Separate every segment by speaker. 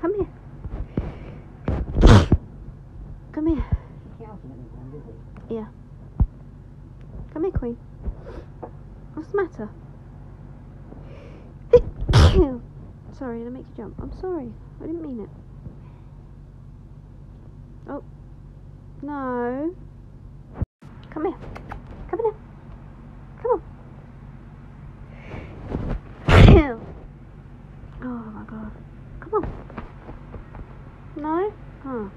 Speaker 1: Come here. Come here. Yeah. Come here, Queen. What's the matter? Sorry, did I make you jump? I'm sorry. I didn't mean it. Oh. No. Come here. Come here. Come on. Oh my god. Come on. No? Huh.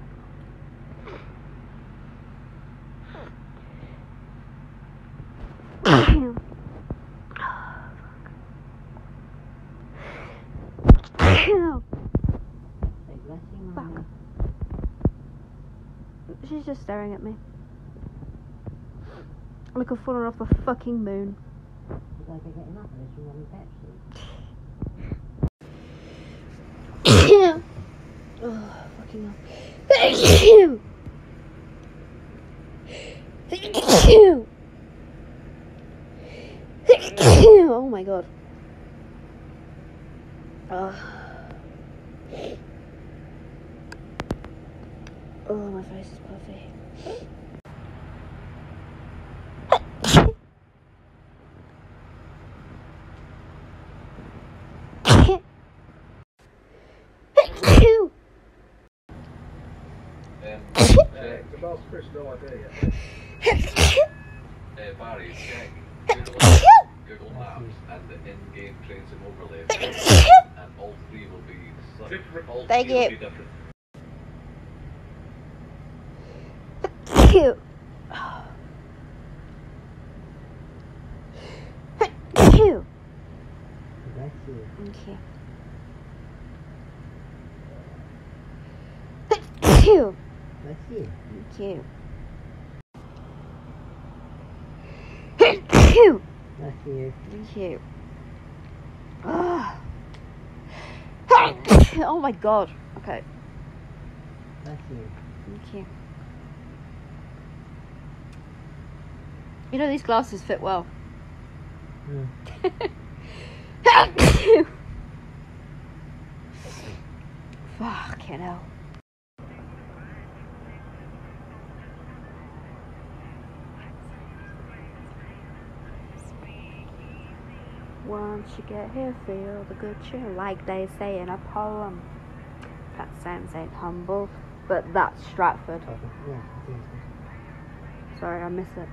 Speaker 1: Fuck. She's just staring at me. Like I've fallen off the fucking moon. Oh, fucking hell. Oh my god. Oh, my face is puffy.
Speaker 2: About Chris, no idea Barry, check Google Maps and the in-game train sim overlay, and all three will be different.
Speaker 1: Thank you.
Speaker 2: Different.
Speaker 1: Cute. Cute. Okay. Cute.
Speaker 3: That's you.
Speaker 1: Cute. Cute.
Speaker 3: That's you.
Speaker 1: Cute. Oh my god. Okay.
Speaker 3: That's you.
Speaker 1: Okay. You know these glasses fit well. Fucking hell. Once you get here, feel the good cheer, like they say in a poem. That sounds ain't humble, but that's Stratford.
Speaker 3: Yeah.
Speaker 1: Sorry, I miss it.